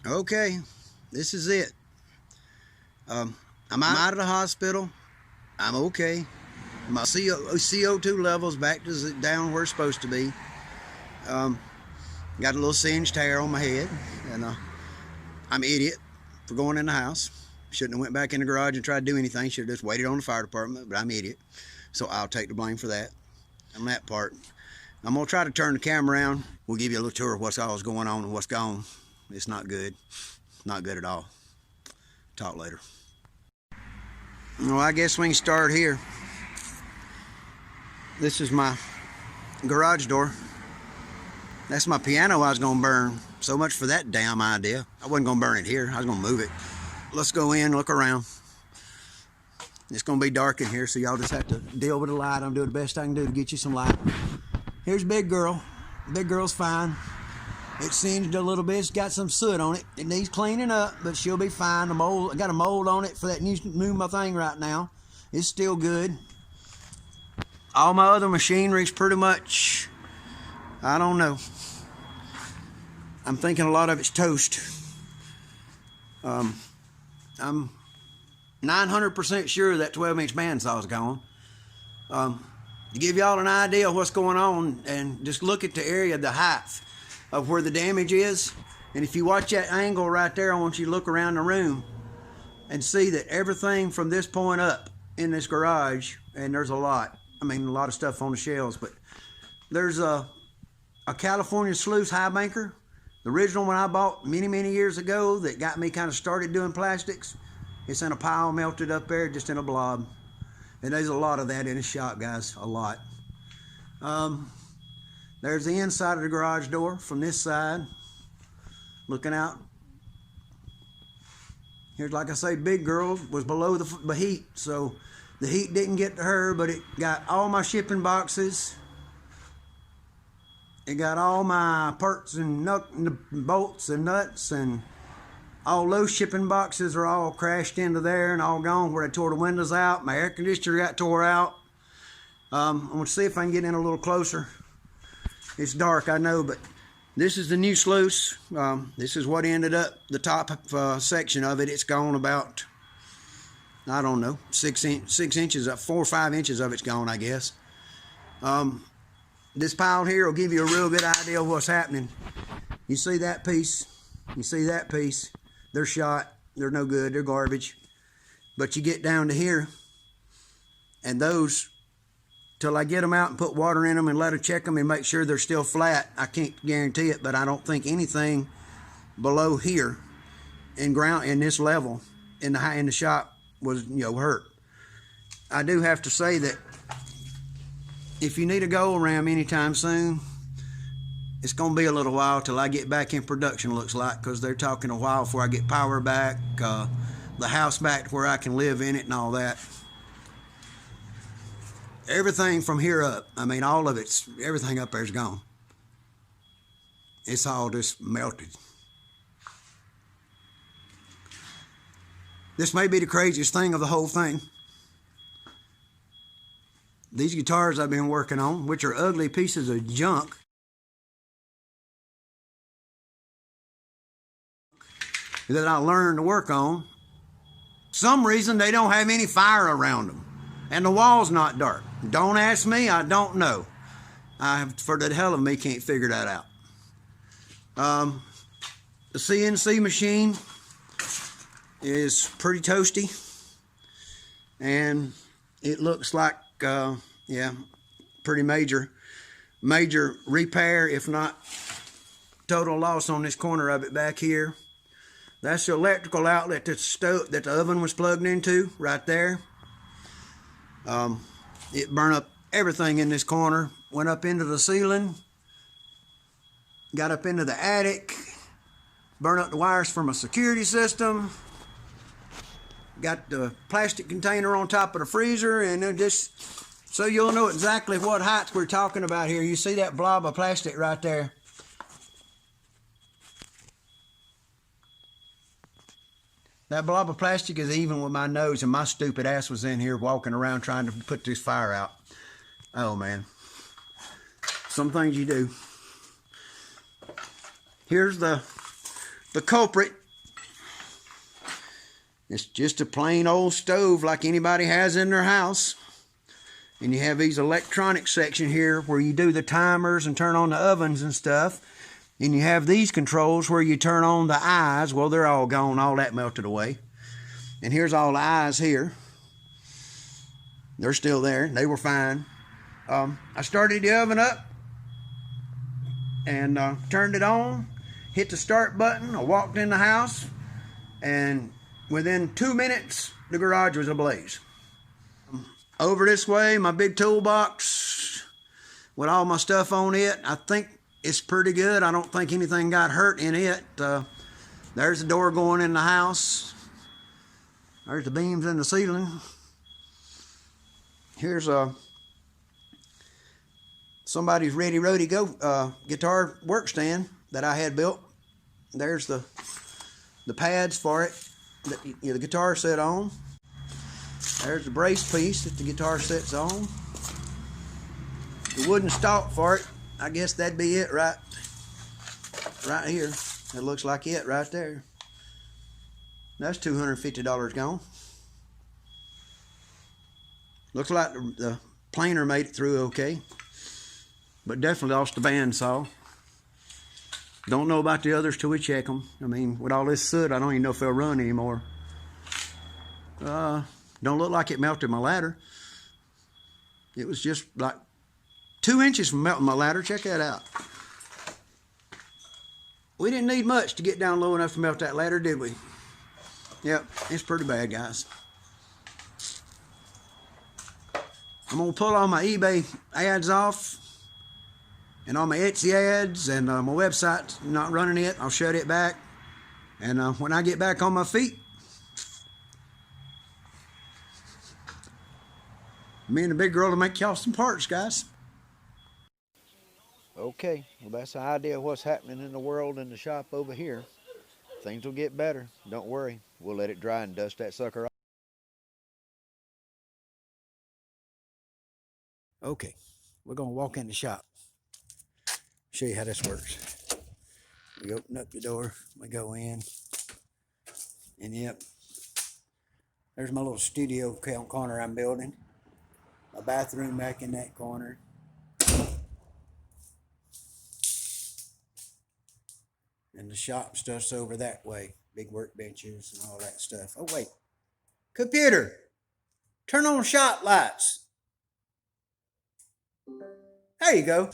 Okay, this is it. I'm out of the hospital. I'm okay. My CO2 level's back to down where it's supposed to be. Got a little singed hair on my head, and I'm an idiot for going in the house. Shouldn't have went back in the garage and tried to do anything. Should have just waited on the fire department, but I'm an idiot. So I'll take the blame for that. On that part. I'm going to try to turn the camera around. We'll give you a little tour of what's all going on and what's gone. It's not good. Not good at all. Talk later. Well, I guess we can start here. This is my garage door. That's my piano I was going to burn. So much for that damn idea. I wasn't going to burn it here. I was going to move it. Let's go in, look around. It's going to be dark in here, so y'all just have to deal with the light. I'm doing the best I can do to get you some light. Here's Big Girl. Big Girl's fine. It singed a little bit. It's got some soot on it. It needs cleaning up, but she'll be fine. The mold, I got a mold on it for that new thing right now. It's still good. All my other machinery's pretty much, I don't know. I'm thinking a lot of it's toast. I'm 900% sure that 12-inch bandsaw's gone. To give y'all an idea of what's going on, and just look at the area, the height of where the damage is. And if you watch that angle right there, I want you to look around the room and see that everything from this point up in this garage, and there's a lot. I mean, a lot of stuff on the shelves, but there's a California sluice high banker, the original one I bought many years ago that got me kind of started doing plastics. It's in a pile melted up there, just in a blob. And there's a lot of that in the shop, guys, a lot. There's the inside of the garage door from this side, looking out. Here's, like I say, Big Girl was below the heat, so the heat didn't get to her, but it got all my shipping boxes. It got all my parts and bolts and nuts, and all those shipping boxes are all crashed into there and all gone where I tore the windows out. My air conditioner got tore out. I'm going to see if I can get in a little closer. It's dark, I know, but this is the new sluice. This is what ended up, the top section of it. It's gone about, I don't know, 6 inches, 4 or 5 inches of it's gone, I guess. This pile here will give you a real good idea of what's happening. You see that piece? You see that piece? They're shot. They're no good. They're garbage. But you get down to here, and those, till I get them out and put water in them and let them check them and make sure they're still flat, I can't guarantee it, but I don't think anything below here in this level in the shop was, hurt. I do have to say that if you need a go around anytime soon, it's going to be a little while till I get back in production, looks like, because they're talking a while before I get power back, the house back to where I can live in it and all that. Everything from here up, I mean, all of it's, everything up there's gone. It's all just melted. This may be the craziest thing of the whole thing. These guitars I've been working on, which are ugly pieces of junk, that I learned to work on, some reason they don't have any fire around them, and the wall's not dark. Don't ask me, I don't know. For the hell of me, can't figure that out. The CNC machine is pretty toasty, and it looks like, yeah, pretty major repair, if not total loss on this corner of it back here. That's the electrical outlet that the oven was plugged into right there. It burned up everything in this corner, went up into the ceiling, got up into the attic, burned up the wires from a security system, got the plastic container on top of the freezer, and then just so you'll know exactly what heights we're talking about here. You see that blob of plastic right there? That blob of plastic is even with my nose, and my stupid ass was in here walking around trying to put this fire out. Oh, man. Some things you do. Here's the The culprit, it's just a plain old stove like anybody has in their house. And you have these electronic section here where you do the timers and turn on the ovens and stuff. And you have these controls where you turn on the eyes. Well, they're all gone. All that melted away. And here's all the eyes here. They're still there. They were fine. I started the oven up and turned it on. Hit the start button. I walked in the house. And within 2 minutes, the garage was ablaze. Over this way, my big toolbox with all my stuff on it. I think it's pretty good. I don't think anything got hurt in it. There's the door going in the house. There's the beams in the ceiling. Here's somebody's Ready Roadie Go guitar work stand that I had built. There's the pads for it that the guitar set on. There's the brace piece that the guitar sets on. The wooden stalk for it, I guess that'd be it right here. That looks like it right there. That's $250 gone. Looks like the planer made it through okay, but definitely lost the bandsaw. Don't know about the others till we check them. I mean, with all this soot, I don't even know if they'll run anymore. Don't look like it melted my ladder. It was just like 2 inches from melting my ladder. Check that out. We didn't need much to get down low enough to melt that ladder, did we? Yep, it's pretty bad, guys. I'm going to pull all my eBay ads off and all my Etsy ads, and my website's not running it. I'll shut it back. And when I get back on my feet, me and the big girl will make y'all some parts, guys. Okay, well, that's the idea of what's happening in the world in the shop over here. Things will get better. Don't worry. We'll let it dry and dust that sucker off. Okay, we're going to walk in the shop. Show you how this works. We open up the door. We go in. And yep, there's my little studio corner I'm building. My bathroom back in that corner. And the shop stuff's over that way. Big workbenches and all that stuff. Oh, wait. Computer, turn on shop lights. There you go.